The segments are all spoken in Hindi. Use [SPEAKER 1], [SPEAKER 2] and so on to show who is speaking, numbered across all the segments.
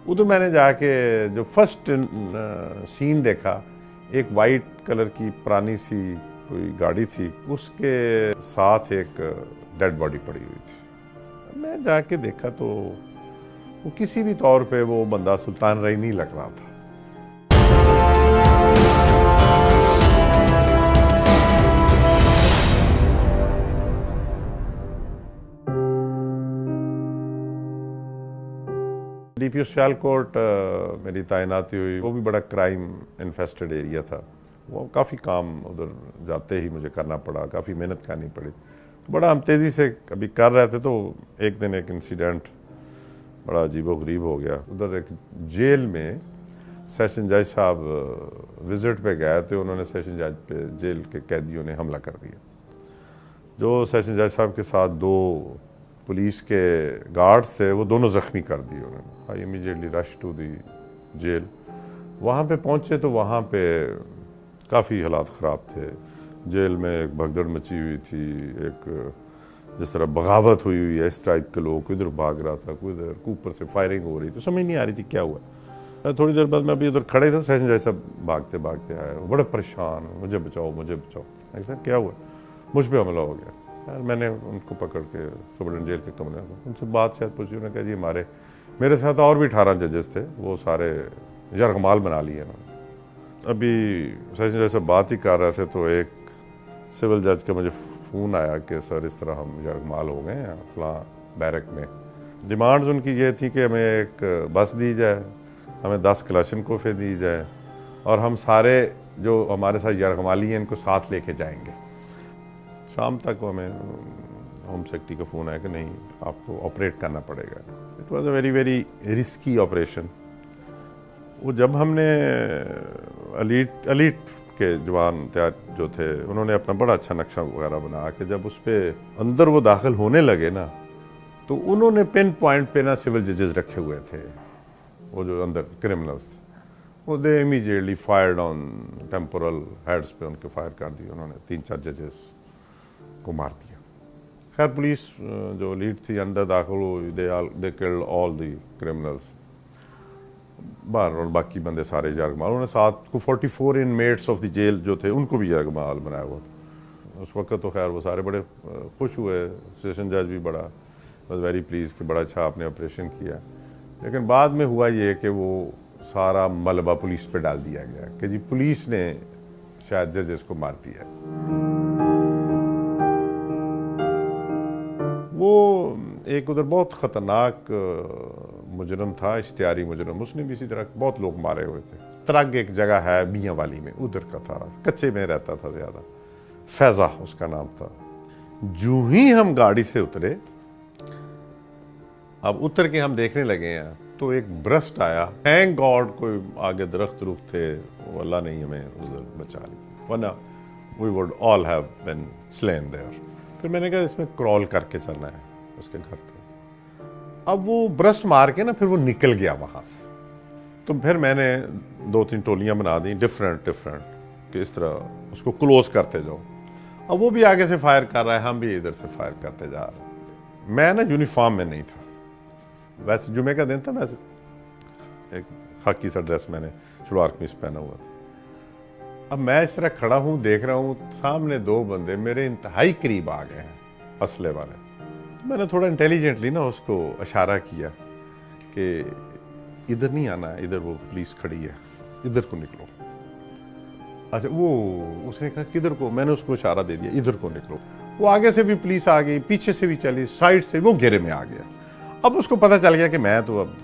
[SPEAKER 1] उधर मैंने जाके जो फर्स्ट सीन देखा, एक वाइट कलर की पुरानी सी कोई गाड़ी थी, उसके साथ एक डेड बॉडी पड़ी हुई थी। मैं जाके देखा तो वो किसी भी तौर पे वो बंदा सुल्तान रही नहीं लग रहा था। डीपीओ सियालकोट मेरी तैनाती हुई, वो भी बड़ा क्राइम इन्फेस्टेड एरिया था। वो काफ़ी काम उधर जाते ही मुझे करना पड़ा, काफ़ी मेहनत करनी पड़ी। तो बड़ा हम तेज़ी से अभी कर रहे थे तो एक दिन एक इंसिडेंट बड़ा अजीबोगरीब हो गया। उधर एक जेल में सेशन जज साहब विजिट पे गए थे, उन्होंने सेशन जज पे जेल के कैदियों ने हमला कर दिया। जो सेशन जज साहब के साथ दो पुलिस के गार्ड्स थे, वो दोनों ज़ख्मी कर दिए उन्होंने। I immediately rush to the jail. वहाँ पे पहुँचे तो वहाँ पे काफ़ी हालात ख़राब थे। जेल में एक भगदड़ मची हुई थी, एक जिस तरह बगावत हुई हुई है इस टाइप के लोग, इधर भाग रहा था, कोई इधर ऊपर से फायरिंग हो रही थी, समझ नहीं आ रही थी क्या हुआ। थोड़ी देर बाद मैं अभी उधर खड़े थे, सेशन जज साहब भागते भागते आए, बड़े परेशान, मुझे बचाओ मुझे बचाओ। ऐसा क्या हुआ? मुझ पर हमला हो गया। मैंने उनको पकड़ के सुप्रीडेंट जेल के कमरे में उनसे बात शायद पूछी। उन्होंने कहा जी मेरे साथ और भी 18 जजेस थे, वो सारे यरगमाल बना लिए उन्होंने। अभी सेशन जज से बात ही कर रहे थे तो एक सिविल जज का मुझे फ़ोन आया कि सर इस तरह हम यरगमाल हो गए हैं फलां बैरक में। डिमांड्स उनकी ये थी कि हमें एक बस दी जाए, हमें 10 कलाशन कोफे दी जाए और हम सारे जो हमारे साथ यरगमाली हैं इनको साथ लेके जाएंगे। शाम तक हमें होम सेक्रेटरी का फ़ोन आया कि नहीं, आपको ऑपरेट करना पड़ेगा। It was a very very risky operation. वो जब हमने अलीट के जवान तैयार जो थे, उन्होंने अपना बड़ा अच्छा नक्शा वगैरह बना के जब उस पर अंदर वो दाखिल होने लगे ना, तो उन्होंने पिन पॉइंट पे ना सिविल जजेस रखे हुए थे, वो जो अंदर क्रिमिनल्स थे, वो दे immediately fired on temporal heads पे उनके फायर कर दिए। उन्होंने 3-4 जजेस को मार दिया। खैर पुलिस जो लीड थी अंदर दाखिल हुई, they killed all the criminals बाहर, और बाकी बंदे सारे यरगमाल। उन्होंने साथ को 44 इनमेट्स ऑफ द जेल जो थे उनको भी यरगमाल बनाया हुआ था। उस वक्त तो खैर वो सारे बड़े खुश हुए। सेशन जज भी बड़ा वॉज वेरी प्लीज कि बड़ा अच्छा आपने ऑपरेशन किया। लेकिन बाद में हुआ ये कि वो सारा मलबा पुलिस पे डाल दिया गया कि जी पुलिस ने शायद जजेस को मार दिया। वो एक उधर बहुत ख़तरनाक मुजरम था, इश्तिहारी मुजरम, उसने भी इसी तरह बहुत लोग मारे हुए थे। त्रग एक जगह है मियाँ वाली में, उधर का था, कच्चे में रहता था ज़्यादा, फैज़ा उसका नाम था। जो ही हम गाड़ी से उतरे, अब उतर के हम देखने लगे हैं तो एक ब्रस्ट आया। थैंक गॉड कोई आगे दरख्त रुख थे, वो अल्लाह ने हमें उधर बचा ली, वरना we would all have been slain there. फिर मैंने कहा इसमें क्रॉल करके चलना है उसके घर पे। अब वो ब्रस्ट मार के ना फिर वो निकल गया वहाँ से। तो फिर मैंने 2-3 टोलियाँ बना दी डिफरेंट कि इस तरह उसको क्लोज करते जाओ। अब वो भी आगे से फायर कर रहा है, हम भी इधर से फायर करते जा रहे हैं। मैं ना यूनिफॉर्म में नहीं था, वैसे जुमे का दिन था, वैसे एक खाकी सा ड्रेस मैंने शलवार कमीज पहना हुआ था। अब मैं इस तरह खड़ा हूँ, देख रहा हूँ सामने 2 बंदे मेरे इंतहाई करीब आ गए हैं, असले वाले। तो मैंने थोड़ा इंटेलिजेंटली ना उसको इशारा किया कि इधर नहीं आना है, इधर वो पुलिस खड़ी है, इधर को निकलो। अच्छा, वो उसने कहा किधर को? मैंने उसको इशारा दे दिया इधर को निकलो। वो आगे से भी पुलिस आ गई, पीछे से भी चली, साइड से, वो घेरे में आ गया। अब उसको पता चल गया कि मैं तो अब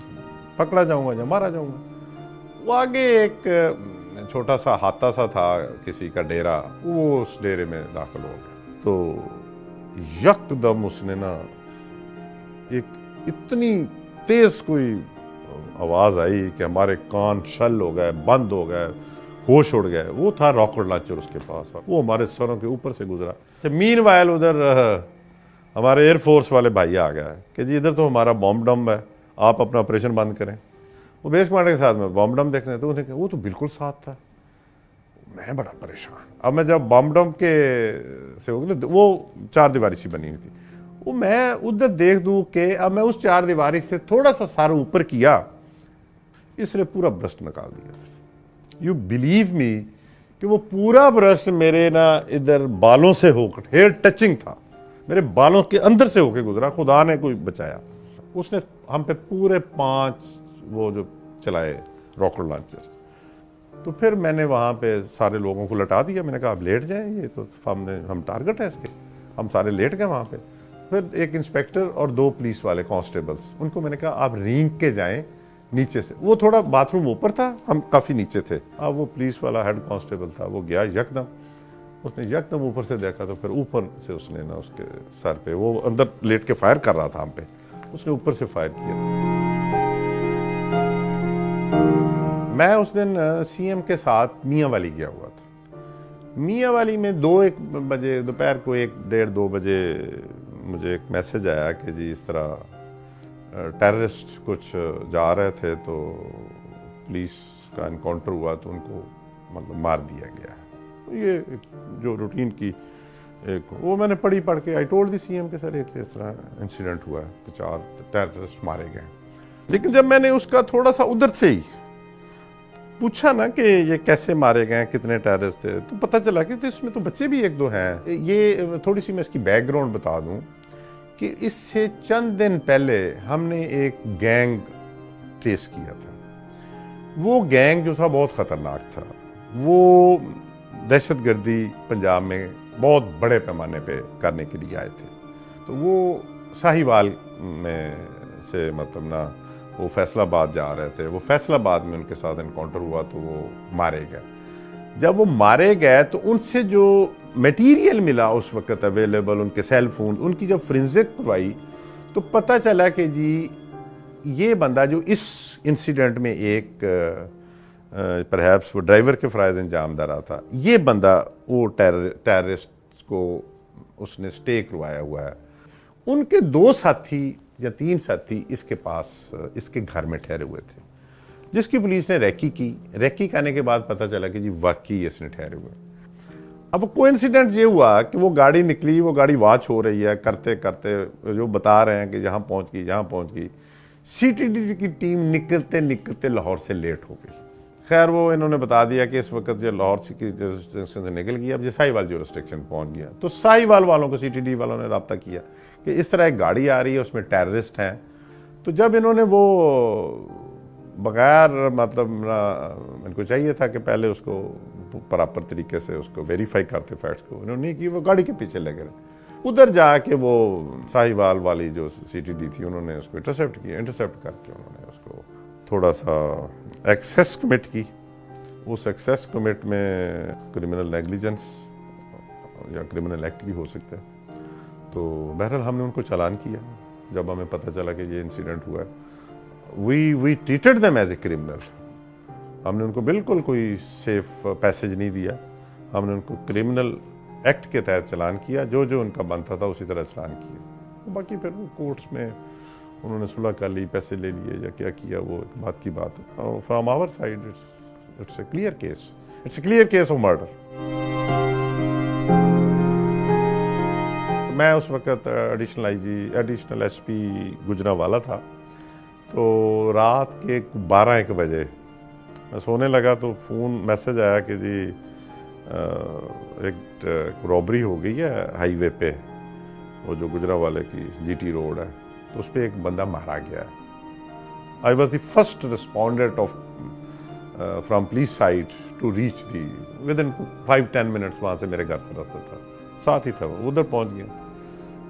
[SPEAKER 1] पकड़ा जाऊंगा या मारा जाऊंगा। वो आगे एक छोटा सा हाथा सा था किसी का डेरा, वो उस डेरे में दाखिल हो गया। तो यकदम उसने ना एक इतनी तेज कोई आवाज आई कि हमारे कान शल हो गए, बंद हो गए, होश उड़ गए। वो था रॉकेट लॉन्चर उसके पास, वो हमारे सरों के ऊपर से गुजरा। मीनवाइल उधर हमारे एयरफोर्स वाले भाई आ गए कि जी इधर तो हमारा बॉम्ब डंप है, आप अपना ऑपरेशन बंद करें। वो बेस कमांडर के साथ में बॉम्ब डंप देखने, तो उन्हें वो तो बिल्कुल साथ था। मैं बड़ा परेशान। अब मैं जब बॉम्ब डंप के से हो गया, वो 4 दीवारी सी बनी हुई थी, वो मैं उधर देख दूं कि अब मैं उस 4 दीवारी से थोड़ा सा सर ऊपर किया इसने पूरा ब्रस्ट निकाल दिया। यू बिलीव मी कि वो पूरा ब्रस्ट मेरे ना इधर बालों से होकर, हेयर टचिंग था, मेरे बालों के अंदर से होकर गुजरा, खुदा ने कोई बचाया। उसने हम पे पूरे 5 वो जो चलाए रॉकेट लॉन्चर। तो फिर मैंने वहाँ पे सारे लोगों को लटा दिया। मैंने कहा आप लेट जाएं, ये तो हम टारगेट है इसके। हम सारे लेट गए वहाँ पे। फिर एक इंस्पेक्टर और 2 पुलिस वाले कांस्टेबल्स, उनको मैंने कहा आप रेंग के जाएं नीचे से। वो थोड़ा बाथरूम ऊपर था, हम काफ़ी नीचे थे। अब वो पुलिस वाला हेड कांस्टेबल था, वो गया यकदम, उसने यकदम ऊपर से देखा, तो फिर ऊपर से उसने ना उसके सर पे, वो अंदर लेट के फायर कर रहा था हम पे, उसने ऊपर से फायर किया। मैं उस दिन सीएम के साथ मियाँ वाली गया हुआ था। मियाँ वाली में 2-1 बजे दोपहर को 1-1:30-2 बजे मुझे एक मैसेज आया कि जी इस तरह टेररिस्ट कुछ जा रहे थे तो पुलिस का इनकाउंटर हुआ, तो उनको मतलब मार दिया गया है। ये जो रूटीन की एक वो मैंने पढ़ के आई टोल्ड दी सीएम के सर एक इस तरह इंसिडेंट हुआ है, 4 टेररिस्ट मारे गए। लेकिन जब मैंने उसका थोड़ा सा उधर से ही पूछा ना कि ये कैसे मारे गए, कितने टेररिस्ट थे, तो पता चला कि इसमें तो बच्चे भी 1-2 हैं। ये थोड़ी सी मैं इसकी बैकग्राउंड बता दूं कि इससे चंद दिन पहले हमने एक गैंग ट्रेस किया था। वो गैंग जो था बहुत ख़तरनाक था। वो दहशतगर्दी पंजाब में बहुत बड़े पैमाने पे करने के लिए आए थे। तो वो साहिवाल में से मतलब ना वो फैसलाबाद जा रहे थे। वो फैसलाबाद में उनके साथ इनकाउंटर हुआ तो वो मारे गए। जब वो मारे गए तो उनसे जो मटेरियल मिला उस वक्त अवेलेबल, उनके सेल फोन, उनकी जब फोरेंसिक करवाई तो पता चला कि जी ये बंदा जो इस इंसिडेंट में एक परहैप्स वो ड्राइवर के फ़राइज़ अंजाम दे रहा था, ये बंदा वो टेररिस्ट को उसने स्टे करवाया हुआ है। उनके 2 साथी या 3 साथी इसके पास इसके घर में ठहरे हुए थे, जिसकी पुलिस ने रेकी करने के बाद पता चला कि जी वाकई इसने ठहरे हुए। अब कोइंसिडेंट ये हुआ कि वो गाड़ी निकली, वो गाड़ी वॉच हो रही है, करते करते जो बता रहे हैं कि यहाँ पहुँच गई। सीटीडी की टीम निकलते निकलते लाहौर से लेट हो गई। खैर वो इन्होंने बता दिया कि इस वक्त जो लाहौर की जुरिस्डिक्शन से निकल गया, अब ये साहिवाल जुरिस्डिक्शन पहुँच गया। तो साहिवाल वालों को सीटीडी वालों ने रब्ता किया कि इस तरह एक गाड़ी आ रही है, उसमें टेररिस्ट हैं। तो जब इन्होंने वो बगैर मतलब इनको चाहिए था कि पहले उसको प्रॉपर तरीके से उसको वेरीफाई करते फैक्ट्स को, इन्होंने नहीं की, वो गाड़ी के पीछे लगे रहे। उधर जाके वो साहिवाल वाली जो सीटीडी थी उन्होंने उसको इंटरसेप्ट करके उन्होंने उसको थोड़ा सा एक्सेस कमिट की। उस एक्सेस कमिट में क्रिमिनल नेग्लिजेंस या क्रिमिनल एक्ट भी हो सकता है। तो बहरहाल हमने उनको चालान किया जब हमें पता चला कि ये इंसिडेंट हुआ है। We treated them as a criminal. हमने उनको बिल्कुल कोई सेफ पैसेज नहीं दिया। हमने उनको क्रिमिनल एक्ट के तहत चालान किया, जो जो उनका बनता था उसी तरह चालान किया। तो बाकी फिर वो कोर्ट्स में उन्होंने सुलह कर ली, पैसे ले लिए या क्या किया, वो एक बात की बात है। From our side it's a clear case of murder. मैं उस वक्त एडिशनल एसपी गुजरांवाला था। तो रात के 12-1 बजे मैं सोने लगा तो फ़ोन मैसेज आया कि जी एक रॉबरी हो गई है हाईवे पे, वो जो गुजरांवाले की जीटी रोड है, तो उस पर एक बंदा मारा गया है। I was the first respondent of from police side to reach the within इन 5-10 मिनट्स। वहाँ से मेरे घर से रास्ता था, साथ ही था, उधर पहुँच गया।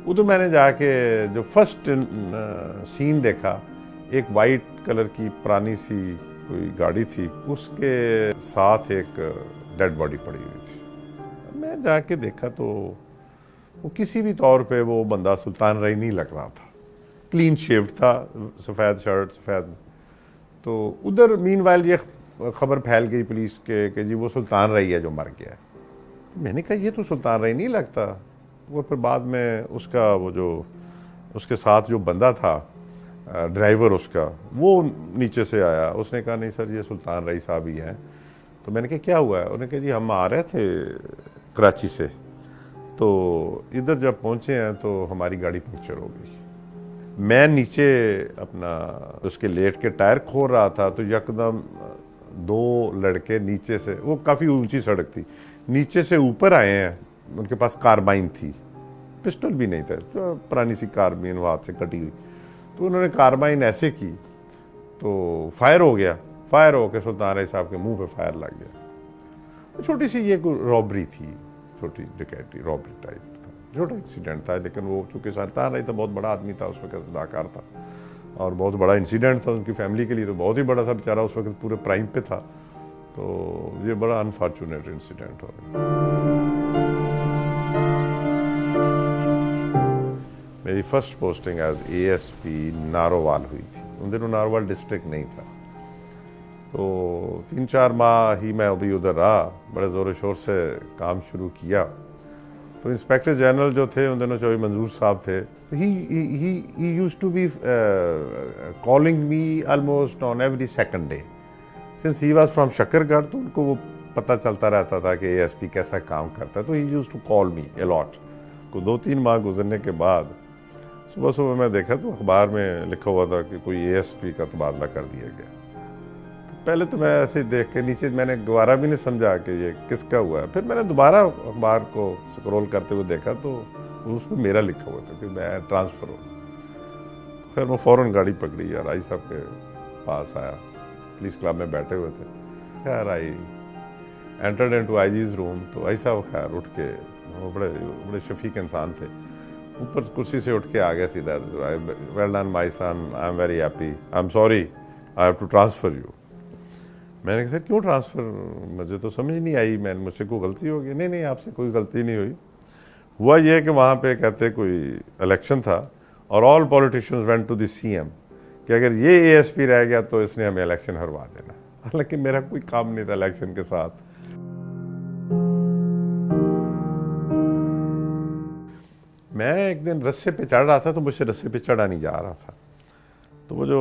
[SPEAKER 1] उधर मैंने जाके जो फर्स्ट सीन देखा, एक वाइट कलर की पुरानी सी कोई गाड़ी थी, उसके साथ एक डेड बॉडी पड़ी हुई थी। मैं जाके देखा तो वो किसी भी तौर पे वो बंदा सुल्तान रई नहीं लग रहा था। क्लीन शेव्ड था, सफ़ेद शर्ट, सफ़ेद। तो उधर मीनवाइल ये खबर फैल गई पुलिस के कि जी वो सुल्तान रई है जो मर गया है। तो मैंने कहा ये तो सुल्तान रई नहीं लगता। वो फिर बाद में उसका वो जो उसके साथ जो बंदा था ड्राइवर उसका, वो नीचे से आया, उसने कहा नहीं सर ये सुल्तान रई साहब ही हैं। तो मैंने कहा क्या हुआ है? उन्होंने कहा जी हम आ रहे थे कराची से, तो इधर जब पहुँचे हैं तो हमारी गाड़ी पंक्चर हो गई। मैं नीचे अपना उसके लेट के टायर खोल रहा था तो यकदम दो लड़के नीचे से, वो काफ़ी ऊंची सड़क थी, नीचे से ऊपर आए हैं। उनके पास कार्बाइन थी, पिस्टल भी नहीं था, तो पुरानी सी कार्बाइन वो हाथ से कटी हुई। तो उन्होंने कार्बाइन ऐसे की तो फायर हो गया, फायर होकर सुल्तान रईस साहब के मुंह पे फायर लग गया। छोटी सी ये कोई रॉबरी थी, छोटी डकैती रॉबरी टाइप था, छोटा इंसिडेंट था। लेकिन वो चूँकि सुल्तान रईस तो बहुत बड़ा आदमी था, उस वक्त अदाकार था और बहुत बड़ा इंसिडेंट था उनकी फैमिली के लिए, तो बहुत ही बड़ा था। बेचारा उस वक्त पूरे प्राइम पे था, तो ये बड़ा अनफॉर्चुनेट इंसिडेंट हो गया। मेरी first posting as ASP Narowal हुई थी। उन दिनों नारोवाल डिस्ट्रिक्ट नहीं था, तो 3-4 माह ही मैं अभी उधर रहा, बड़े ज़ोर शोर से काम शुरू किया। तो इंस्पेक्टर जनरल जो थे उन दिनों चौधरी मंजूर साहब थे, तो he used to be calling me almost on every second day since he was from Shakargarh. तो उनको वो पता चलता रहता था कि ASP कैसा काम करता है, तो he used to call me a lot. तो 2-3 माह गुजरने के बाद सुबह सुबह मैं देखा तो अखबार में लिखा हुआ था कि कोई ASP का तबादला कर दिया गया। तो पहले तो मैं ऐसे ही देख के नीचे, मैंने दोबारा भी नहीं समझा कि ये किसका हुआ है। फिर मैंने दोबारा अखबार को स्क्रॉल करते हुए देखा तो उसमें मेरा लिखा हुआ था कि मैं ट्रांसफ़र हो। फिर मैं फ़ौरन गाड़ी पकड़ी और आई साहब के पास आया, पुलिस क्लब में बैठे हुए थे। खैर I entered into IG's room, तो आई साहब खैर उठ के, वो बड़े शफीक इंसान थे, ऊपर कुर्सी से उठ के आ गया सीधा, well done my son, I am very happy, I am sorry, I have to transfer you. मैंने कहा सर क्यों ट्रांसफ़र, मुझे तो समझ नहीं आई, मुझसे कोई गलती हो गई? नहीं, आपसे कोई गलती नहीं हुई। हुआ ये कि वहाँ पे कहते कोई इलेक्शन था और all politicians went to the CM कि अगर ये ASP रह गया तो इसने हमें इलेक्शन हरवा देना। हालांकि मेरा कोई काम नहीं था इलेक्शन के साथ। मैं एक दिन रस्से पे चढ़ रहा था, तो मुझसे रस्से पे चढ़ा नहीं जा रहा था। तो वो जो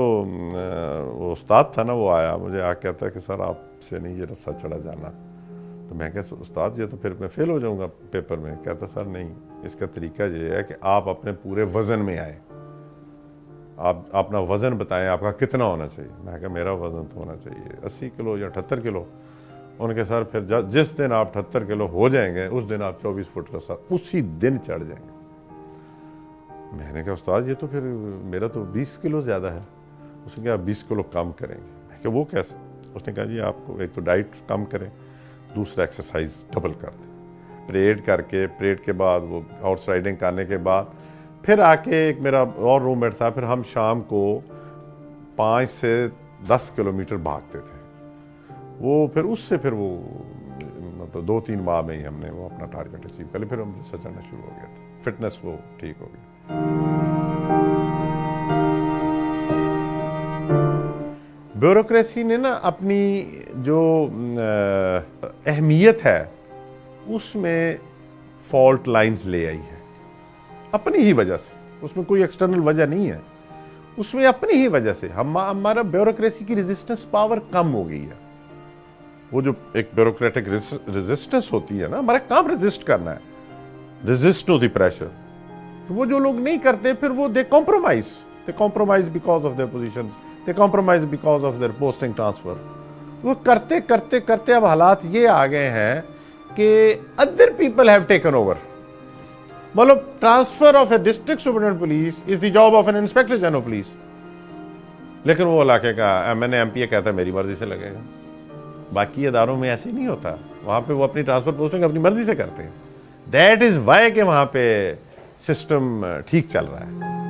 [SPEAKER 1] वो उस्ताद था ना, वो आया, मुझे आ कहता कि सर आपसे नहीं ये रस्सा चढ़ा जाना। तो मैं कहता उस्ताद ये तो फिर मैं फेल हो जाऊंगा पेपर में। कहता सर नहीं, इसका तरीका ये है कि आप अपने पूरे वज़न में आए, आप अपना वज़न बताएं आपका कितना होना चाहिए। मैं कहा मेरा वज़न तो होना चाहिए 80 किलो या 78 किलो। उनके सर फिर जिस दिन आप 78 किलो हो जाएंगे उस दिन आप 24 फुट रस्सा उसी दिन चढ़ जाएंगे। मैंने कहा उस्ताद ये तो फिर मेरा तो 20 किलो ज़्यादा है। उसने कहा 20 किलो कम करेंगे। मैं कहा वो कैसे? उसने कहा जी आपको एक तो डाइट कम करें, दूसरा एक्सरसाइज डबल कर दें। परेड के बाद वो हॉर्स राइडिंग करने के बाद फिर आके एक मेरा और रूममेट था, फिर हम शाम को 5 से 10 किलोमीटर भागते थे। वो फिर उससे फिर वो मतलब 2-3 माह में ही हमने वो अपना टारगेट अचीव कर लिया। फिर हम चढ़ना शुरू हो गया था, फिटनेस वो ठीक हो गई। ब्यूरोक्रेसी ने ना अपनी जो अहमियत है उसमें फॉल्ट लाइंस ले आई है अपनी ही वजह से। उसमें कोई एक्सटर्नल वजह नहीं है, उसमें अपनी ही वजह से हमारा ब्यूरोक्रेसी की रेजिस्टेंस पावर कम हो गई है। वो जो एक ब्यूरोक्रेटिक रेजिस्टेंस होती है ना, हमारा काम रेजिस्ट करना है, रेजिस्ट टू द प्रेशर। तो वो जो लोग नहीं करते फिर वो they compromise because of their positions, they compromise because of their posting transfer. वो करते करते करते अब हालात ये आ गए हैं कि other people have taken over. मतलब transfer of a district superintendent police is the job of an inspector general police, लेकिन वो इलाके का MNA MPA कहता है मेरी मर्जी से लगेगा। बाकी अदारों में ऐसे नहीं होता, वहां पे वो अपनी ट्रांसफर पोस्टिंग अपनी मर्जी से करते हैं। दैट इज वाई के वहां पे सिस्टम ठीक चल रहा है।